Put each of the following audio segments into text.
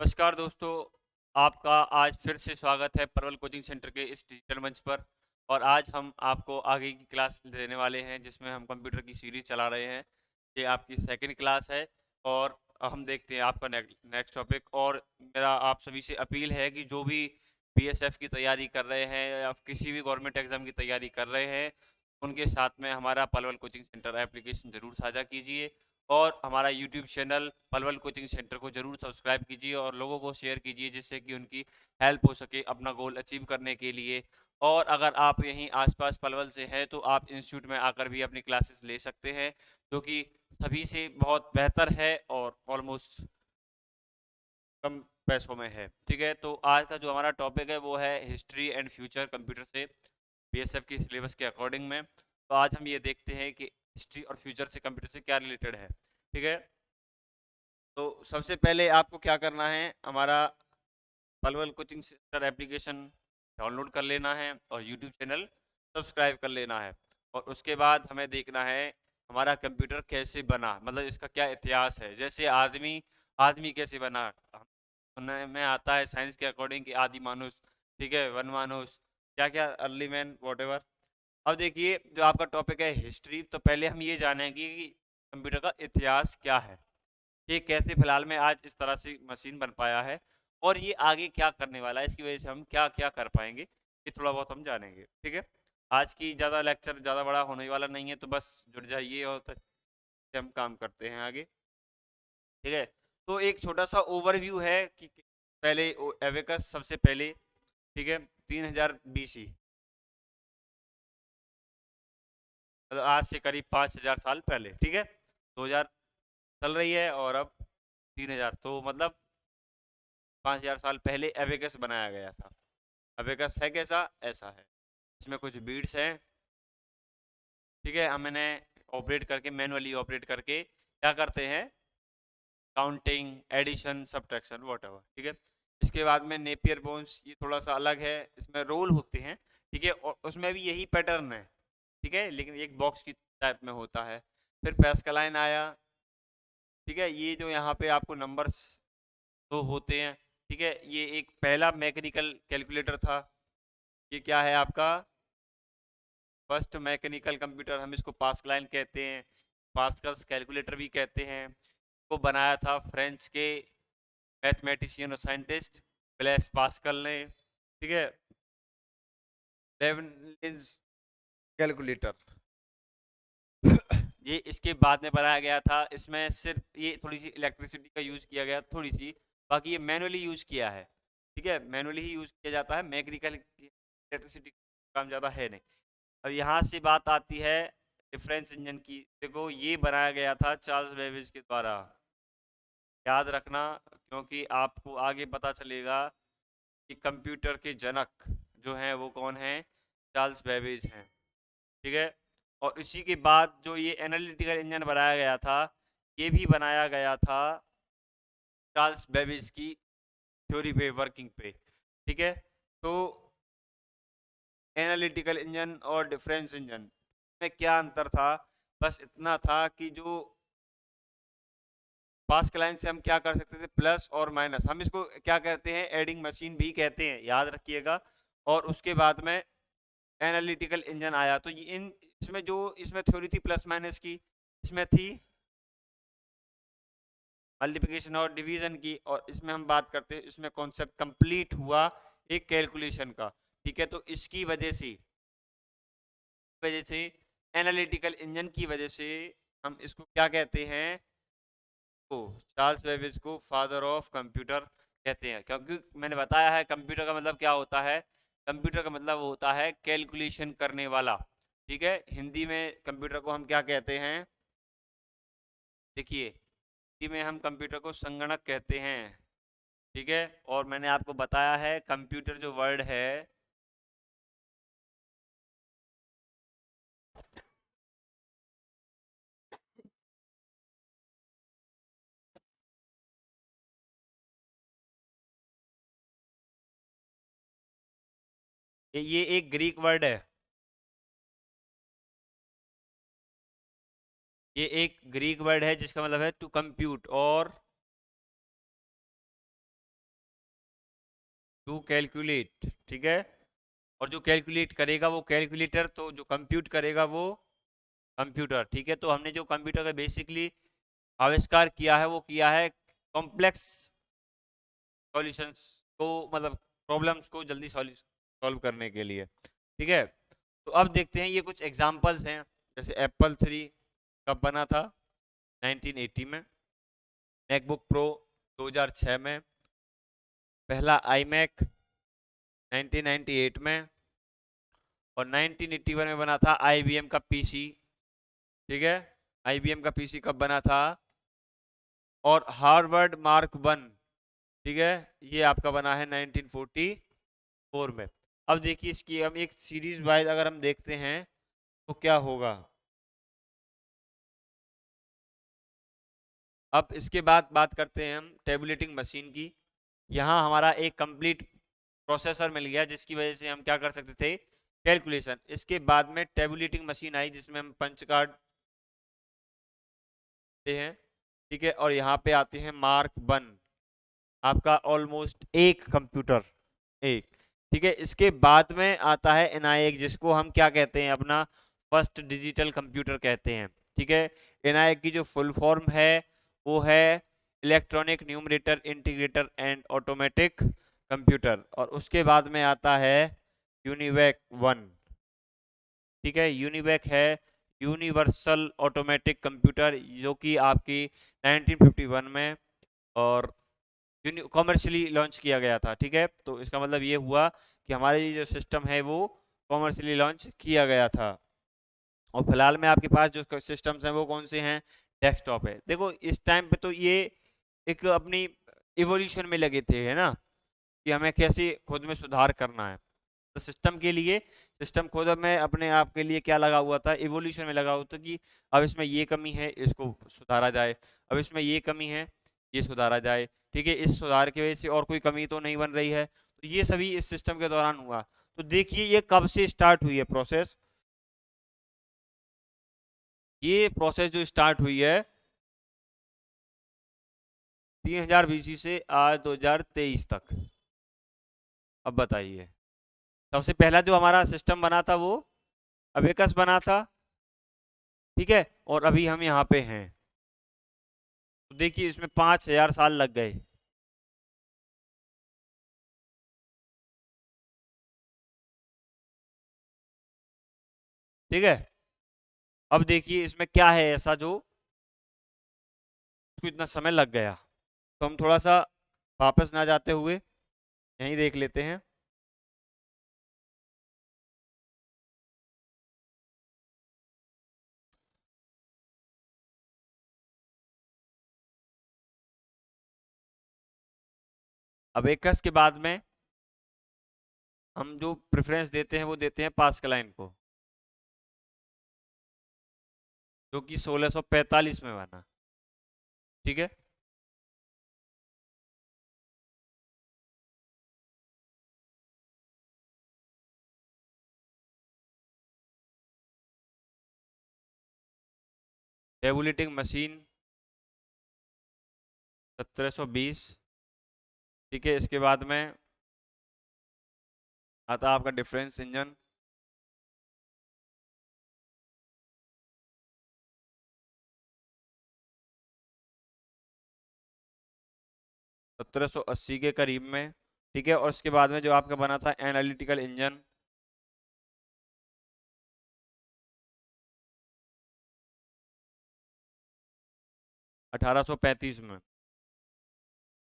नमस्कार दोस्तों, आपका आज फिर से स्वागत है परवल कोचिंग सेंटर के इस डिजिटल मंच पर। और आज हम आपको आगे की क्लास देने वाले हैं जिसमें हम कंप्यूटर की सीरीज़ चला रहे हैं। ये आपकी सेकंड क्लास है और हम देखते हैं आपका नेक्स्ट टॉपिक। और मेरा आप सभी से अपील है कि जो भी बीएसएफ की तैयारी कर रहे हैं या किसी भी गवर्नमेंट एग्ज़ाम की तैयारी कर रहे हैं, उनके साथ में हमारा पलवल कोचिंग सेंटर एप्लीकेशन ज़रूर साझा कीजिए। और हमारा YouTube channel Palwal coaching centre को ज़रूर सब्सक्राइब कीजिए और लोगों को शेयर कीजिए जिससे कि उनकी हेल्प हो सके अपना गोल अचीव करने के लिए। और अगर आप यहीं आसपास पलवल से हैं तो आप इंस्टीट्यूट में आकर भी अपनी क्लासेस ले सकते हैं, जो कि सभी से बहुत बेहतर है और ऑलमोस्ट कम पैसों में है। ठीक है, तो आज का जो हमारा टॉपिक है वो है हिस्ट्री एंड फ्यूचर कंप्यूटर से बीएसएफ की सिलेबस के अकॉर्डिंग में। तो आज हम ये देखते हैं कि हिस्ट्री और फ्यूचर से कंप्यूटर से क्या रिलेटेड है। ठीक है, तो सबसे पहले आपको क्या करना है, हमारा Palwal coaching centre application download कर लेना है और यूट्यूब चैनल सब्सक्राइब कर लेना है। और उसके बाद हमें देखना है हमारा कंप्यूटर कैसे बना, मतलब इसका क्या इतिहास है। जैसे आदमी आदमी कैसे बना, सुनने में आता है साइंस के अकॉर्डिंग कि आदि मानुष, ठीक है, वन मानुष, क्या क्या अर्ली मैन वॉट एवर। अब देखिए जो आपका टॉपिक है हिस्ट्री, तो पहले हम ये जानेंगे कि कंप्यूटर का इतिहास क्या है, ये कैसे फिलहाल में आज इस तरह से मशीन बन पाया है और ये आगे क्या करने वाला है, इसकी वजह से हम क्या क्या कर पाएंगे, ये थोड़ा बहुत हम जानेंगे। ठीक है, आज की ज़्यादा लेक्चर ज़्यादा बड़ा होने वाला नहीं है, तो बस जुड़ जाइए और हम काम करते हैं आगे। ठीक है, तो एक छोटा सा ओवरव्यू है कि पहले एवेकस सबसे पहले, ठीक है, 3000 BC, मतलब आज से करीब 5000 साल पहले। ठीक है, 2000 चल रही है और अब 3000, तो मतलब 5000 साल पहले एवेकस बनाया गया था। अबेकस है कैसा, ऐसा है, इसमें कुछ बीड्स हैं। ठीक है, हम इन्हें ऑपरेट करके, मैनुअली ऑपरेट करके क्या करते हैं, काउंटिंग, एडिशन, सब्ट्रैक्शन, व्हाटएवर। ठीक है, इसके बाद में नेपियर बोन्स, ये थोड़ा सा अलग है, इसमें रोल होते हैं। ठीक है, और उसमें भी यही पैटर्न है, ठीक है, लेकिन एक बॉक्स की टाइप में होता है। फिर पैस्कलाइन आया। ठीक है, ये जो यहाँ पे आपको नंबर्स तो होते हैं, ठीक है, ये एक पहला मैकेनिकल कैलकुलेटर था। ये क्या है आपका, फर्स्ट मैकेनिकल कंप्यूटर, हम इसको पास्कलाइन कहते हैं, पास्कल्स कैलकुलेटर भी कहते हैं। को बनाया था फ्रेंच के मैथमेटिशियन और साइंटिस्ट ब्लेस पास्कल ने। ठीक है, लेबनिज कैलकुलेटर ये इसके बाद में बनाया गया था। इसमें सिर्फ ये थोड़ी सी इलेक्ट्रिसिटी का यूज़ किया गया, थोड़ी सी, बाकी ये मैनुअली यूज़ किया है। ठीक है, मैनुअली ही यूज़ किया जाता है, मैकेनिकल इलेक्ट्रिसिटी काम ज़्यादा है नहीं। अब यहाँ से बात आती है डिफरेंस इंजन की। देखो ये बनाया गया था चार्ल्स बेबेज के द्वारा, याद रखना, क्योंकि आपको आगे पता चलेगा कि कंप्यूटर के जनक जो हैं वो कौन हैं, चार्ल्स बेबेज हैं। ठीक है, और इसी के बाद जो ये एनालिटिकल इंजन बनाया गया था, ये भी बनाया गया था चार्ल्स बेबेज की थ्योरी पे, वर्किंग पे। ठीक है, तो एनालिटिकल इंजन और डिफरेंस इंजन में क्या अंतर था, बस इतना था कि जो पास्ट लाइन से हम क्या कर सकते थे, प्लस और माइनस, हम इसको क्या कहते हैं, एडिंग मशीन भी कहते हैं, याद रखिएगा। और उसके बाद में एनालिटिकल इंजन आया, तो इन इसमें जो इसमें थ्योरी थी प्लस माइनस की, इसमें थी मल्टीप्लिकेशन और डिवीजन की, और इसमें हम बात करते हैं, इसमें कॉन्सेप्ट कंप्लीट हुआ एक कैलकुलेशन का। ठीक है, तो इसकी वजह से एनालिटिकल इंजन की वजह से हम इसको क्या कहते हैं, को चार्ल्स बेबेज को फादर ऑफ कंप्यूटर कहते हैं, क्योंकि मैंने बताया है कंप्यूटर का मतलब क्या होता है। कंप्यूटर का मतलब होता है कैलकुलेशन करने वाला। ठीक है, हिंदी में कंप्यूटर को हम क्या कहते हैं, देखिए हिंदी में हम कंप्यूटर को संगणक कहते हैं। ठीक है, और मैंने आपको बताया है कंप्यूटर जो वर्ड है, ये एक ग्रीक वर्ड है। ये एक ग्रीक वर्ड है जिसका मतलब है टू कंप्यूट और टू कैलकुलेट, ठीक है। और जो कैलकुलेट करेगा वो कैलकुलेटर, तो जो कंप्यूट करेगा वो कंप्यूटर, ठीक है। तो हमने जो कंप्यूटर का बेसिकली आविष्कार किया है वो किया है कॉम्प्लेक्स सॉल्यूशंस को, मतलब प्रॉब्लम्स को जल्दी सॉल्व करने के लिए, ठीक है। तो अब देखते हैं ये कुछ एग्जांपल्स हैं। जैसे एप्पल 3 कब बना था? 1980 में। मैकबुक प्रो 2006 में। पहला आईमैक 1998 में। और 1981 में बना था आईबीएम का पीसी, ठीक है। आईबीएम का पीसी कब बना था? और हार्वर्ड मार्क वन, ठीक है, ये आपका बना है 1944 में। अब देखिए इसकी हम एक सीरीज वाइज अगर हम देखते हैं तो क्या होगा। अब इसके बाद बात करते हैं हम टेबुलेटिंग मशीन की। यहाँ हमारा एक कंप्लीट प्रोसेसर मिल गया जिसकी वजह से हम क्या कर सकते थे, कैलकुलेशन। इसके बाद में टेबुलेटिंग मशीन आई जिसमें हम पंच कार्ड हैं, ठीक है। और यहाँ पे आते हैं मार्क वन, आपका ऑलमोस्ट एक कंप्यूटर, एक, ठीक है। इसके बाद में आता है एनआईएक, जिसको हम क्या कहते हैं, अपना फर्स्ट डिजिटल कंप्यूटर कहते हैं, ठीक है। एनआईएक की जो फुल फॉर्म है वो है electronic numerator integrator and automatic computer. और उसके बाद में आता है यूनिवैक वन, ठीक है। यूनिवैक है यूनिवर्सल ऑटोमेटिक कंप्यूटर, जो कि आपकी 1951 में और कॉमर्शियली लॉन्च किया गया था, ठीक है। तो इसका मतलब ये हुआ कि हमारे ये जो सिस्टम है वो कॉमर्शियली लॉन्च किया गया था। और फिलहाल में आपके पास जो सिस्टम्स हैं वो कौन से हैं, डेस्कटॉप है। देखो इस टाइम पे तो ये एक अपनी इवोल्यूशन में लगे थे, है ना, कि हमें कैसे खुद में सुधार करना है। तो सिस्टम के लिए, सिस्टम खुद में अपने आप के लिए क्या लगा हुआ था, इवोल्यूशन में लगा हुआ था कि अब इसमें ये कमी है, इसको सुधारा जाए। अब इसमें ये कमी है, ये सुधारा जाए, ठीक है। इस सुधार की वजह से और कोई कमी तो नहीं बन रही है। तो ये सभी इस सिस्टम के दौरान हुआ। तो देखिए ये कब से स्टार्ट हुई है प्रोसेस। ये प्रोसेस जो स्टार्ट हुई है 3000 बीसी से आज 2023 तक। अब बताइए, सबसे पहला जो हमारा सिस्टम बना था वो अबेकस बना था, ठीक है। और अभी हम यहाँ पे हैं, तो देखिए इसमें 5000 साल लग गए, ठीक है। अब देखिए इसमें क्या है ऐसा जो उसको इतना समय लग गया। तो हम थोड़ा सा वापस ना जाते हुए यहीं देख लेते हैं। अबेकस के बाद में हम जो प्रेफरेंस देते हैं वो देते हैं पास्कलाइन को, जो कि 1645 में बना, ठीक है। टेबुलेटिंग मशीन 1720, ठीक है। इसके बाद में आता है आपका डिफरेंस इंजन, 1780 के करीब में, ठीक है। और इसके बाद में जो आपका बना था एनालिटिकल इंजन, 1835 में,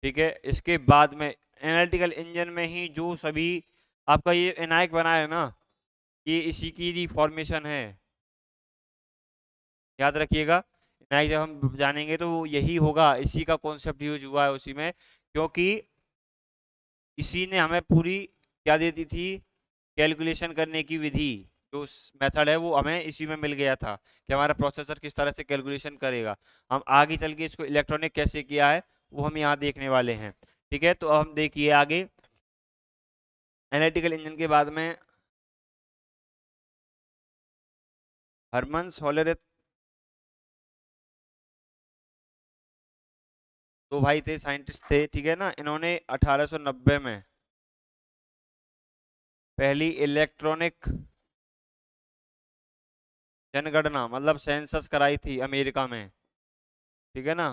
ठीक है। इसके बाद में एनालिटिकल इंजन में ही जो सभी आपका ये एनाइक बना है ना, ये इसी की रिफॉर्मेशन है, याद रखिएगा। एनाइक जब हम जानेंगे तो वो यही होगा, इसी का कॉन्सेप्ट यूज हुआ है उसी में, क्योंकि इसी ने हमें पूरी क्या दे दी थी, कैलकुलेशन करने की विधि, जो मेथड है वो हमें इसी में मिल गया था कि हमारा प्रोसेसर किस तरह से कैलकुलेशन करेगा। हम आगे चल के इसको इलेक्ट्रॉनिक कैसे किया है वो हम यहाँ देखने वाले हैं, ठीक है। तो अब हम देखिए आगे एनालिटिकल इंजन के बाद में हरमन्स होलेरेथ, दो भाई थे, साइंटिस्ट थे, ठीक है ना। इन्होंने 1890 में पहली इलेक्ट्रॉनिक जनगणना मतलब सेंसस कराई थी अमेरिका में, ठीक है ना,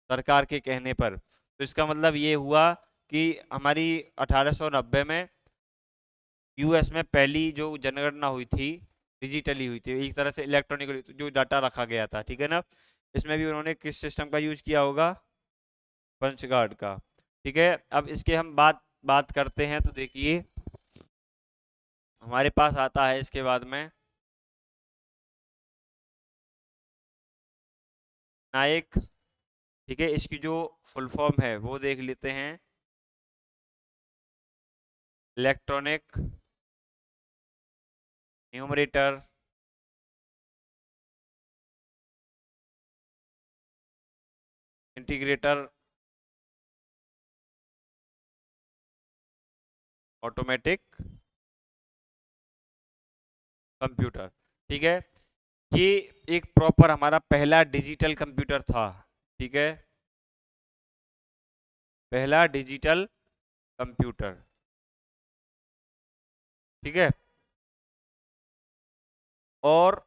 सरकार के कहने पर। तो इसका मतलब ये हुआ कि हमारी 1890 में यूएस में पहली जो जनगणना हुई थी डिजिटली हुई थी, एक तरह से इलेक्ट्रॉनिक जो डाटा रखा गया था, ठीक है ना। इसमें भी उन्होंने किस सिस्टम का यूज किया होगा, पंच कार्ड का, ठीक है। अब इसके हम बात बात करते हैं तो देखिए हमारे पास आता है इसके बाद में नायक, ठीक है। इसकी जो फुल फॉर्म है वो देख लेते हैं, electronic numerator integrator automatic computer, ठीक है। ये एक प्रॉपर हमारा पहला डिजिटल कंप्यूटर था, ठीक है, पहला डिजिटल कंप्यूटर, ठीक है। और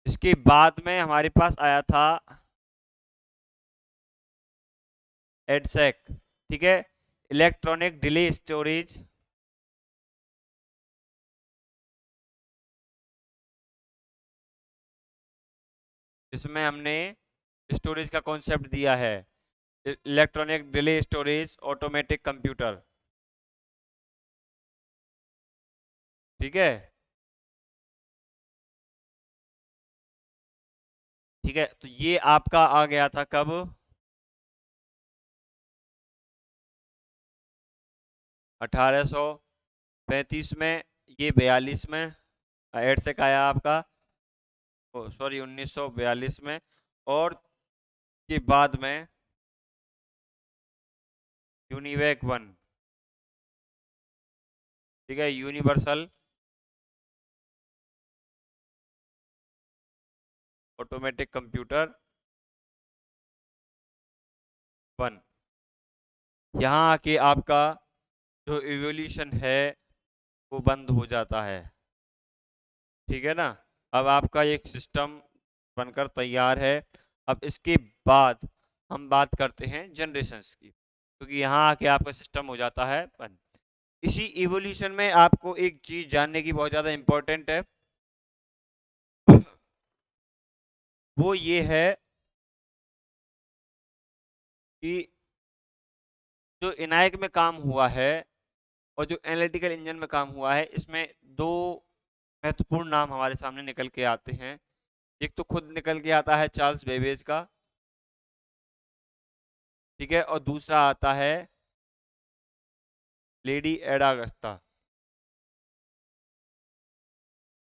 इसके बाद में हमारे पास आया था एडसेक, ठीक है, इलेक्ट्रॉनिक डिले स्टोरेज जिसमें हमने स्टोरेज का कॉन्सेप्ट दिया है, electronic delay storage automatic computer, ठीक है, ठीक है। तो ये आपका आ गया था कब, 1835 में, ये 42 में एडसेक आया आपका, सॉरी 1942 में। और के बाद में यूनिवेक 1, ठीक है, यूनिवर्सल ऑटोमेटिक कंप्यूटर 1। यहाँ आके आपका जो इवोल्यूशन है वो बंद हो जाता है, ठीक है ना। अब आपका एक सिस्टम बनकर तैयार है। अब इसके बाद हम बात करते हैं जनरेशंस की, क्योंकि यहाँ आके आपका सिस्टम हो जाता है बंद। इसी इवोल्यूशन में आपको एक चीज जानने की बहुत ज्यादा इंपॉर्टेंट है, वो ये है कि जो इनायक में काम हुआ है और जो एनालिटिकल इंजन में काम हुआ है, इसमें दो महत्वपूर्ण नाम हमारे सामने निकल के आते हैं। एक तो खुद निकल के आता है चार्ल्स बेबेज का, ठीक है, और दूसरा आता है लेडी एडा अगस्ता,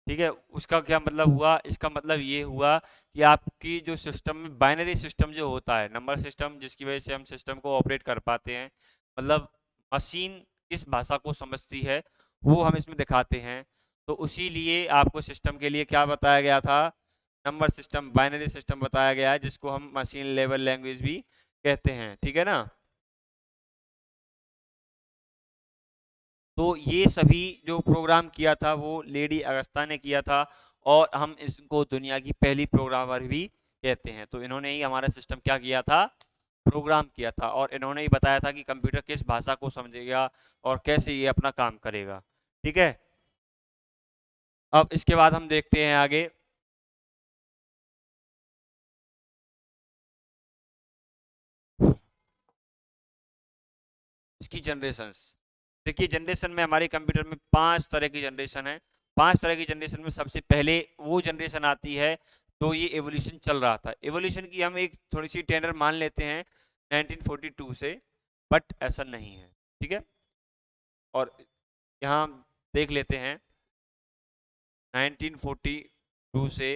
ठीक है। उसका क्या मतलब हुआ, इसका मतलब ये हुआ कि आपकी जो सिस्टम में बाइनरी सिस्टम जो होता है, नंबर सिस्टम, जिसकी वजह से हम सिस्टम को ऑपरेट कर पाते हैं, मतलब मशीन किस भाषा को समझती है वो हम इसमें दिखाते हैं। तो उसी लिए आपको सिस्टम के लिए क्या बताया गया था, नंबर सिस्टम, बाइनरी सिस्टम बताया गया है, जिसको हम मशीन लेवल लैंग्वेज भी कहते हैं, ठीक है ना। तो ये सभी जो प्रोग्राम किया था वो लेडी अगस्ता ने किया था, और हम इसको दुनिया की पहली प्रोग्रामर भी कहते हैं। तो इन्होंने ही हमारा सिस्टम क्या किया था, प्रोग्राम किया था, और इन्होंने ही बताया था कि कंप्यूटर किस भाषा को समझेगा और कैसे ये अपना काम करेगा, ठीक है। अब इसके बाद हम देखते हैं आगे, इसकी जनरेशंस। देखिए जनरेशन में हमारे कंप्यूटर में 5 तरह की जनरेशन है। 5 तरह की जनरेशन में सबसे पहले वो जनरेशन आती है तो ये एवोल्यूशन चल रहा था। एवोल्यूशन की हम एक थोड़ी सी टेनर मान लेते हैं 1942 से, बट ऐसा नहीं है, ठीक है। और यहाँ देख लेते हैं 1942 से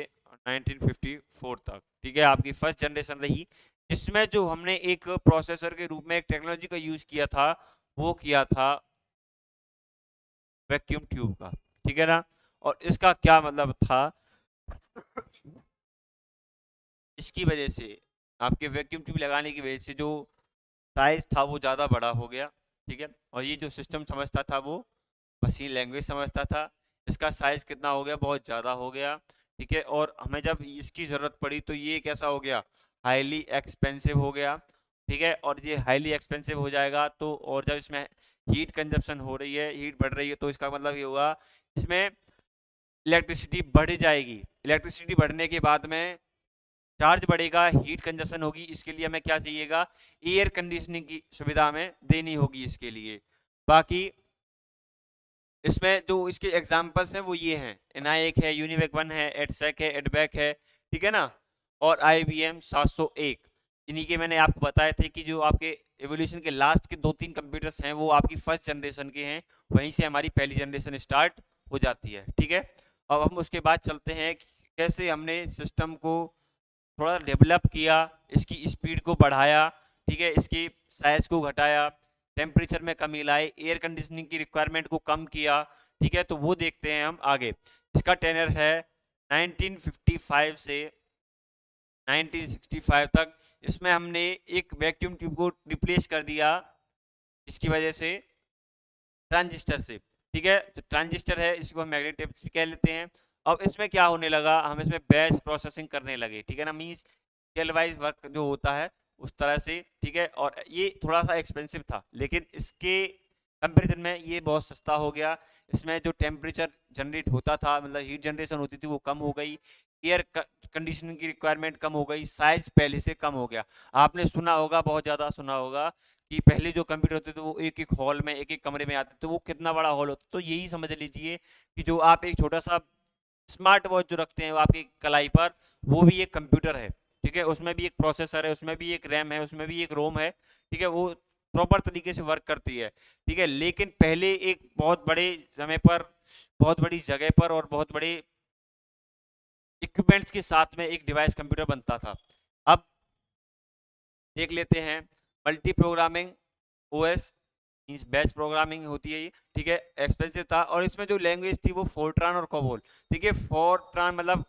1954 तक, ठीक है, आपकी फर्स्ट जनरेशन रही, जिसमें जो हमने एक प्रोसेसर के रूप में एक टेक्नोलॉजी का यूज किया था वो किया था वैक्यूम ट्यूब का, ठीक है ना। और इसका क्या मतलब था, इसकी वजह से, आपके वैक्यूम ट्यूब लगाने की वजह से जो साइज था वो ज़्यादा बड़ा हो गया, ठीक है। और ये जो सिस्टम समझता था वो मशीन लैंग्वेज समझता था। इसका साइज कितना हो गया, बहुत ज़्यादा हो गया, ठीक है। और हमें जब इसकी ज़रूरत पड़ी तो ये कैसा हो गया, हाईली एक्सपेंसिव हो गया, ठीक है। और ये हाईली एक्सपेंसिव हो जाएगा तो, और जब इसमें हीट कंजप्शन हो रही है, हीट बढ़ रही है, तो इसका मतलब ये होगा इसमें इलेक्ट्रिसिटी बढ़ जाएगी। इलेक्ट्रिसिटी बढ़ने के बाद में चार्ज बढ़ेगा, हीट कंजप्शन होगी। इसके लिए हमें क्या चाहिएगा, एयर कंडीशनिंग की सुविधा हमें देनी होगी इसके लिए। बाकी इसमें जो इसके एग्जाम्पल्स हैं वो ये हैं, एनआईएक है, यूनिवेक 1 है, एडसेक है, एडबैक है, ठीक है ना। और IBM 701, इन्हीं के मैंने आपको बताए थे कि जो आपके एवोल्यूशन के लास्ट के 2-3 कंप्यूटर्स हैं वो आपकी फर्स्ट जनरेशन के हैं, वहीं से हमारी पहली जनरेशन स्टार्ट हो जाती है, ठीक है। अब हम उसके बाद चलते हैं कि कैसे हमने सिस्टम को थोड़ा डेवलप किया, इसकी स्पीड को बढ़ाया, ठीक है, इसकी साइज को घटाया, टेम्परेचर में कमी लाई, एयर कंडीशनिंग की रिक्वायरमेंट को कम किया, ठीक है। तो वो देखते हैं हम आगे। इसका टेनर है 1955 से 1965 तक। इसमें हमने एक वैक्यूम ट्यूब को रिप्लेस कर दिया, इसकी वजह से ट्रांजिस्टर से, ठीक है। तो ट्रांजिस्टर है, इसको हम मैग्नेटिक टेप भी कह लेते हैं। अब इसमें क्या होने लगा, हम इसमें बैच प्रोसेसिंग करने लगे, ठीक है ना, मीन्स स्केल वाइज वर्क जो होता है उस तरह से, ठीक है। और ये थोड़ा सा एक्सपेंसिव था, लेकिन इसके कंपेरिजन में ये बहुत सस्ता हो गया। इसमें जो टेम्परेचर जनरेट होता था, मतलब हीट जनरेशन होती थी, वो कम हो गई, एयर कंडीशनिंग की रिक्वायरमेंट कम हो गई, साइज पहले से कम हो गया। आपने सुना होगा, बहुत ज़्यादा सुना होगा कि पहले जो कंप्यूटर होते थे वो एक एक हॉल में, एक एक कमरे में आते थे, वो कितना बड़ा हॉल होता। तो यही समझ लीजिए कि जो आप एक छोटा सा स्मार्ट वॉच जो रखते हैं वो आपकी कलाई पर, वो भी एक कंप्यूटर है, ठीक है। उसमें भी एक प्रोसेसर है, उसमें भी एक रैम है, उसमें भी एक रोम है, ठीक है। वो प्रॉपर तरीके से वर्क करती है, ठीक है। लेकिन पहले एक बहुत बड़े समय पर, बहुत बड़ी जगह पर और बहुत बड़े इक्विपमेंट्स के साथ में एक डिवाइस कंप्यूटर बनता था। अब देख लेते हैं multi programming OS, means batch programming होती है ये, ठीक है। एक्सपेंसिव था, और इसमें जो लैंग्वेज थी वो फोर्ट्रान और कोबोल, ठीक है। फोर्ट्रान मतलब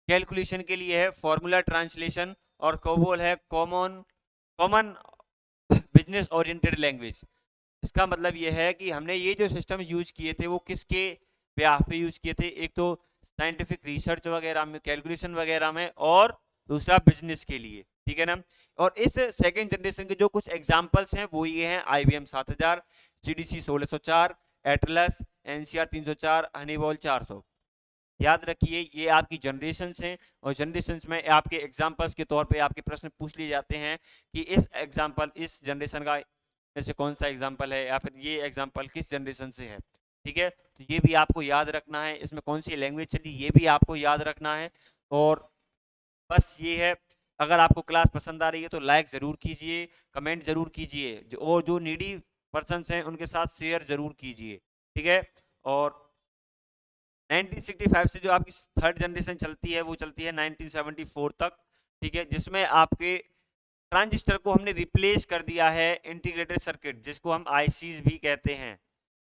कैलकुलेशन के लिए है, फॉर्मूला ट्रांसलेशन, और कोबोल है common common business oriented language. इसका मतलब ये है कि हमने ये जो सिस्टम यूज किए थे वो किसके ब्याह पे यूज किए थे, एक तो साइंटिफिक रिसर्च वगैरह में, कैलकुलेशन वगैरह में, और दूसरा बिजनेस के लिए, ठीक है ना। और इस सेकेंड जनरेशन के जो कुछ एग्जांपल्स हैं वो ये हैं, IBM 7000, CDC 1604, एटलस, NCR 304, हनीबॉल 400। याद रखिए ये आपकी जनरेशन्स हैं, और जनरेशन्स में आपके एग्जाम्पल्स के तौर पे आपके प्रश्न पूछ लिए जाते हैं कि इस एग्जाम्पल, इस जनरेशन का ऐसे कौन सा एग्जाम्पल है, या फिर ये एग्जाम्पल किस जनरेशन से है, ठीक है। तो ये भी आपको याद रखना है, इसमें कौन सी लैंग्वेज चली ये भी आपको याद रखना है। और बस ये है, अगर आपको क्लास पसंद आ रही है तो लाइक ज़रूर कीजिए, कमेंट ज़रूर कीजिए, और जो नीडी पर्सन्स हैं उनके साथ शेयर ज़रूर कीजिए, ठीक है। और 1965 से जो आपकी थर्ड जनरेशन चलती है वो चलती है 1974 तक, ठीक है, जिसमें आपके ट्रांजिस्टर को हमने रिप्लेस कर दिया है इंटीग्रेटेड सर्किट, जिसको हम आईसीज भी कहते हैं,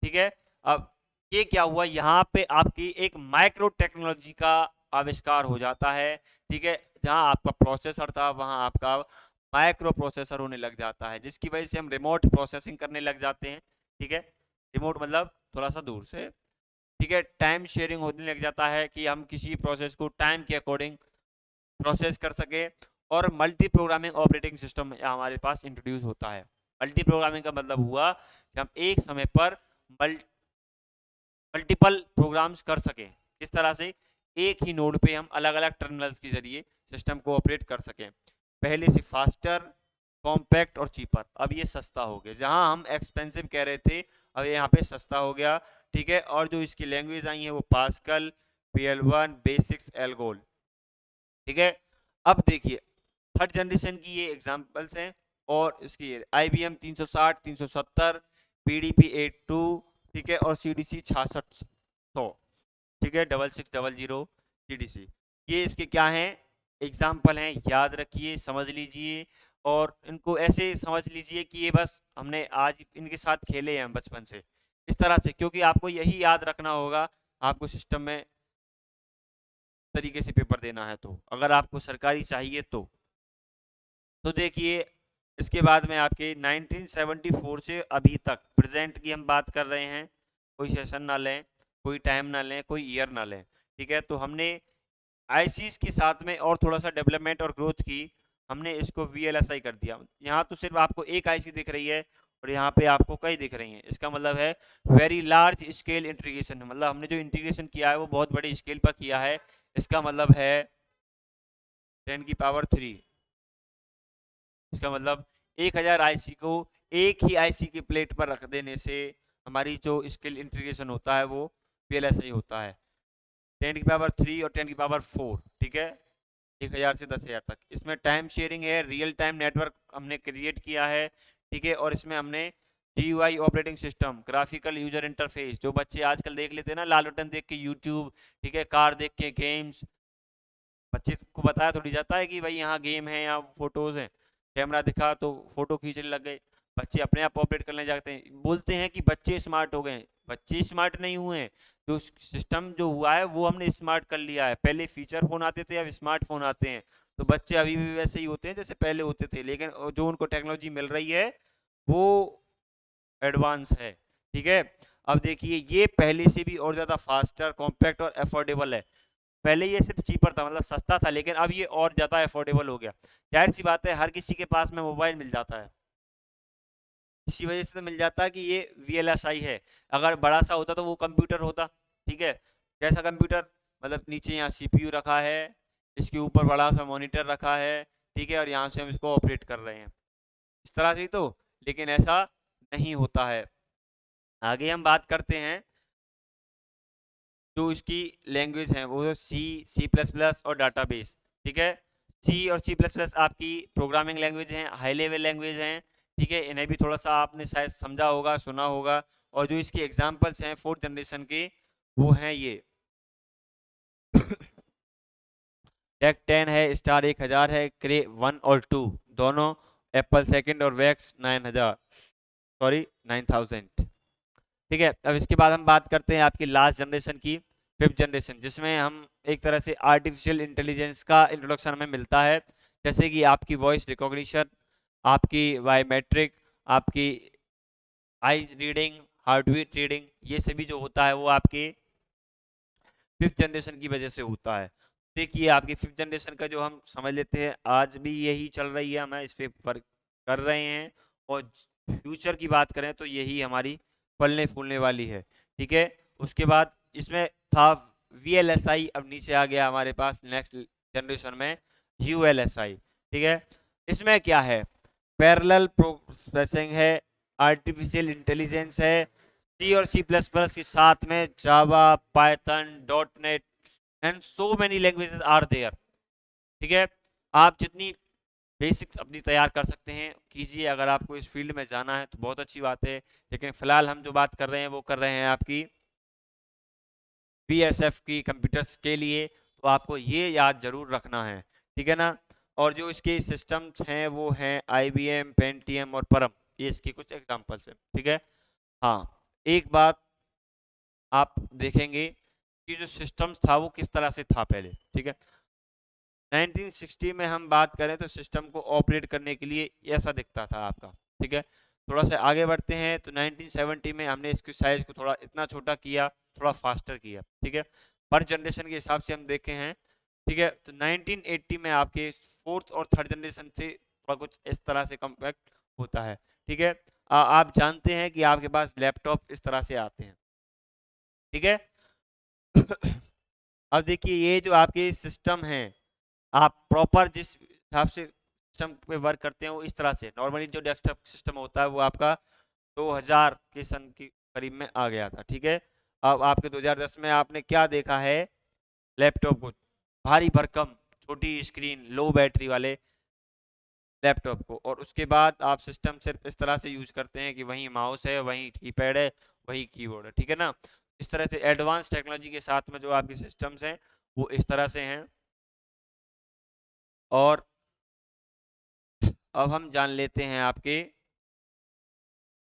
ठीक है। अब ये क्या हुआ, यहाँ पे आपकी एक माइक्रो टेक्नोलॉजी का आविष्कार हो जाता है, ठीक है। जहाँ आपका प्रोसेसर था वहाँ आपका माइक्रो प्रोसेसर होने लग जाता है, जिसकी वजह से हम रिमोट प्रोसेसिंग करने लग जाते हैं, ठीक है। रिमोट मतलब थोड़ा सा दूर से, ठीक है। टाइम शेयरिंग होने लग जाता है कि हम किसी प्रोसेस को टाइम के अकॉर्डिंग प्रोसेस कर सके। और मल्टी प्रोग्रामिंग ऑपरेटिंग सिस्टम हमारे पास इंट्रोड्यूस होता है। मल्टी प्रोग्रामिंग का मतलब हुआ कि हम एक समय पर मल्टीपल प्रोग्राम्स कर सकें। किस तरह से, एक ही नोड पे हम अलग अलग टर्मिनल्स के जरिए सिस्टम को ऑपरेट कर सकें। पहले से फास्टर, कॉम्पैक्ट और चीपर, अब ये सस्ता हो गया। जहां हम एक्सपेंसिव कह रहे थे, अब यहाँ पे सस्ता हो गया, ठीक है। और जो इसकी लैंग्वेज आई है वो पास्कल, PL1, बेसिक्स, एल्गोल, ठीक है। अब देखिए थर्ड जनरेशन की ये एग्जांपल्स हैं, और इसकी IBM 360, 370, PDP 82, ठीक है, और CDC 6600, ठीक है, 6600 CDC। ये इसके क्या हैं, एग्जाम्पल हैं, याद रखिए, समझ लीजिए, और इनको ऐसे समझ लीजिए कि ये बस हमने आज इनके साथ खेले हैं बचपन से, इस तरह से, क्योंकि आपको यही याद रखना होगा आपको सिस्टम में तरीके से पेपर देना है। तो अगर आपको सरकारी चाहिए तो देखिए इसके बाद में आपके 1974 से अभी तक प्रेजेंट की हम बात कर रहे हैं, कोई सेशन ना लें, कोई टाइम ना लें, कोई ईयर ना लें, ठीक है। तो हमने आईसीस के साथ में और थोड़ा सा डेवलपमेंट और ग्रोथ की, हमने इसको वीएलएसआई कर दिया। यहाँ तो सिर्फ आपको एक आईसी दिख रही है और यहाँ पे आपको कई दिख रही हैं, इसका मतलब है वेरी लार्ज स्केल इंटीग्रेशन, मतलब हमने जो इंटीग्रेशन किया है वो बहुत बड़ी स्केल पर किया है। इसका मतलब है 10⁻³ इसका मतलब 1000 आईसी को एक ही आईसी की प्लेट पर रख देने से हमारी जो स्केल इंटीग्रेशन होता है वो वीएलएसआई होता है। 10⁻³ और 10⁻⁴, ठीक है, 1000 से 10,000 तक। इसमें टाइम शेयरिंग है, रियल टाइम नेटवर्क हमने क्रिएट किया है, ठीक है। और इसमें हमने GUI operating system, graphical user interface, जो बच्चे आजकल देख लेते हैं ना लाल बटन देख के यूट्यूब, ठीक है, कार देख के गेम्स, बच्चे को बताया थोड़ी जाता है कि भाई यहाँ गेम है, यहाँ फोटोज हैं, कैमरा दिखा तो फोटो खींचने लग गए, बच्चे अपने आप ऑपरेट करने जाते हैं, बोलते हैं कि बच्चे स्मार्ट हो गए। बच्चे स्मार्ट नहीं हुए हैं, जो सिस्टम जो हुआ है वो हमने स्मार्ट कर लिया है। पहले फीचर फोन आते थे, अब स्मार्टफोन आते हैं, तो बच्चे अभी भी वैसे ही होते हैं जैसे पहले होते थे, लेकिन जो उनको टेक्नोलॉजी मिल रही है वो एडवांस है, ठीक है। अब देखिए ये पहले से भी और ज़्यादा फास्टर, कॉम्पैक्ट और अफोर्डेबल है। पहले ये सिर्फ चीपर था, मतलब सस्ता था, लेकिन अब ये और ज़्यादा अफोर्डेबल हो गया। जाहिर सी बात है हर किसी के पास में मोबाइल मिल जाता है, इसी वजह से तो मिल जाता है कि ये वीएलएसआई है। अगर बड़ा सा होता तो वो कंप्यूटर होता, ठीक है। कैसा कंप्यूटर, मतलब नीचे यहाँ सीपीयू रखा है, इसके ऊपर बड़ा सा मॉनिटर रखा है, ठीक है, और यहाँ से हम इसको ऑपरेट कर रहे हैं, इस तरह से ही तो। लेकिन ऐसा नहीं होता है। आगे हम बात करते हैं जो इसकी लैंग्वेज है, वो सी, C++ और डाटाबेस, ठीक है। सी और C++ आपकी प्रोग्रामिंग लैंग्वेज हैं, हाई लेवल लैंग्वेज हैं, ठीक है। इन्हें भी थोड़ा सा आपने शायद समझा होगा, सुना होगा। और जो इसके एग्जाम्पल्स हैं 4th जनरेशन के, वो हैं ये टेक 10 है, स्टार 1000 है, क्रे 1 और 2 दोनों, एप्पल सेकंड और वैक्स 9000, सॉरी 9000, ठीक है। अब इसके बाद हम बात करते हैं आपकी लास्ट जनरेशन की, 5th जनरेशन, जिसमें हम एक तरह से आर्टिफिशियल इंटेलिजेंस का इंट्रोडक्शन हमें मिलता है, जैसे कि आपकी वॉइस रिकॉग्निशन, आपकी बायोमेट्रिक, आपकी eyes reading, heart beat reading, ये सभी जो होता है वो आपके 5th जनरेशन की वजह से होता है। देखिए आपकी 5th जनरेशन का जो हम समझ लेते हैं, आज भी यही चल रही है, हम इस पे वर्क कर रहे हैं, और फ्यूचर की बात करें तो यही हमारी फलने फूलने वाली है, ठीक है। उसके बाद इसमें था वीएलएसआई, अब नीचे आ गया हमारे पास नेक्स्ट जनरेशन में यूएलएसआई, ठीक है। इसमें क्या है, पैरेलल प्रोसेसिंग है, आर्टिफिशियल इंटेलिजेंस है, सी और C++ के साथ में Java, Python, .NET and so many languages are there, ठीक है। आप जितनी बेसिक्स अपनी तैयार कर सकते हैं कीजिए, अगर आपको इस फील्ड में जाना है तो बहुत अच्छी बात है। लेकिन फिलहाल हम जो बात कर रहे हैं वो कर रहे हैं आपकी BSF की कंप्यूटर्स के लिए, तो आपको ये याद जरूर रखना है, ठीक है ना। और जो इसके सिस्टम्स हैं वो हैं IBM, पेंटियम और परम, ये इसके कुछ एग्जांपल्स हैं, ठीक है। हाँ, एक बात आप देखेंगे कि जो सिस्टम्स था वो किस तरह से था पहले, ठीक है। 1960 में हम बात करें तो सिस्टम को ऑपरेट करने के लिए ऐसा दिखता था आपका, ठीक है। थोड़ा सा आगे बढ़ते हैं तो 1970 में हमने इसकी साइज को थोड़ा इतना छोटा किया, थोड़ा फास्टर किया, ठीक है। पर जनरेशन के हिसाब से हम देखे हैं, ठीक है। तो 1980 में आपके 4th और 3rd जनरेशन से थोड़ा कुछ इस तरह से कम्पैक्ट होता है, ठीक है। आप जानते हैं कि आपके पास लैपटॉप इस तरह से आते हैं, ठीक है। अब देखिए ये जो आपके सिस्टम हैं, आप प्रॉपर जिस हिसाब से सिस्टम पे वर्क करते हैं वो इस तरह से, नॉर्मली जो डेस्कटॉप सिस्टम होता है वो आपका 2000 के सन के करीब में आ गया था, ठीक है। अब आपके 2010 में आपने क्या देखा है, लैपटॉप को, भारी भरकम छोटी स्क्रीन लो बैटरी वाले लैपटॉप को, और उसके बाद आप सिस्टम सिर्फ इस तरह से यूज करते हैं कि वही माउस है, वही कीपैड है, वही कीबोर्ड है, ठीक है ना। इस तरह से एडवांस टेक्नोलॉजी के साथ में जो आपके सिस्टम्स हैं वो इस तरह से हैं। और अब हम जान लेते हैं आपके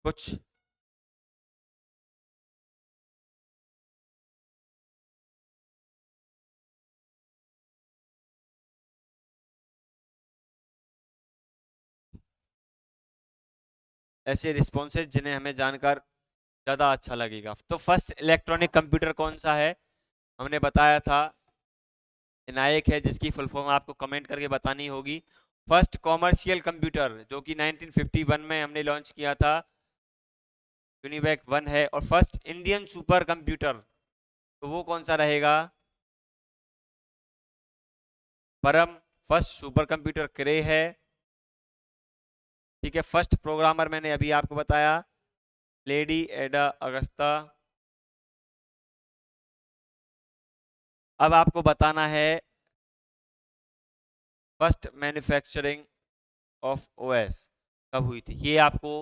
कुछ ऐसे रिस्पॉन्सेज जिन्हें हमें जानकर ज़्यादा अच्छा लगेगा। तो फर्स्ट इलेक्ट्रॉनिक कंप्यूटर कौन सा है, हमने बताया था इनायक है, जिसकी फुल फॉर्म आपको कमेंट करके बतानी होगी। फर्स्ट कॉमर्शियल कंप्यूटर जो कि 1951 में हमने लॉन्च किया था, यूनिवैक 1 है। और फर्स्ट इंडियन सुपर कंप्यूटर, तो वो कौन सा रहेगा, परम फर्स्ट सुपर कंप्यूटर क्रे है। ठीक है, फर्स्ट प्रोग्रामर मैंने अभी आपको बताया, लेडी एडा अगस्ता। अब आपको बताना है फर्स्ट मैन्युफैक्चरिंग ऑफ ओएस कब हुई थी, ये आपको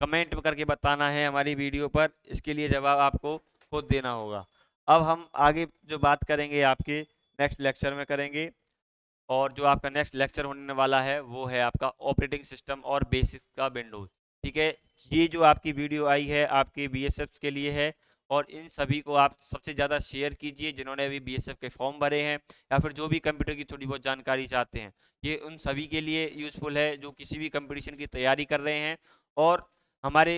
कमेंट करके बताना है हमारी वीडियो पर। इसके लिए जवाब आपको खुद देना होगा। अब हम आगे जो बात करेंगे आपके नेक्स्ट लेक्चर में करेंगे, और जो आपका नेक्स्ट लेक्चर होने वाला है वो है आपका ऑपरेटिंग सिस्टम और बेसिक्स का विंडोज। ठीक है, ये जो आपकी वीडियो आई है आपके बीएसएफ के लिए है, और इन सभी को आप सबसे ज़्यादा शेयर कीजिए जिन्होंने अभी बीएसएफ के फॉर्म भरे हैं, या फिर जो भी कंप्यूटर की थोड़ी बहुत जानकारी चाहते हैं। ये उन सभी के लिए यूज़फुल है जो किसी भी कंपटीशन की तैयारी कर रहे हैं। और हमारे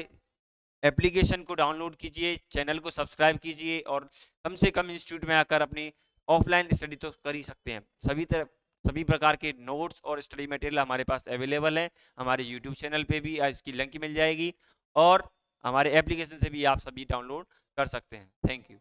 एप्लीकेशन को डाउनलोड कीजिए, चैनल को सब्सक्राइब कीजिए, और कम से कम इंस्टीट्यूट में आकर अपनी ऑफलाइन स्टडी तो कर ही सकते हैं। सभी प्रकार के नोट्स और स्टडी मटेरियल हमारे पास अवेलेबल है। हमारे यूट्यूब चैनल पे भी इसकी लिंक मिल जाएगी, और हमारे एप्लीकेशन से भी आप सभी डाउनलोड कर सकते हैं। Thank you.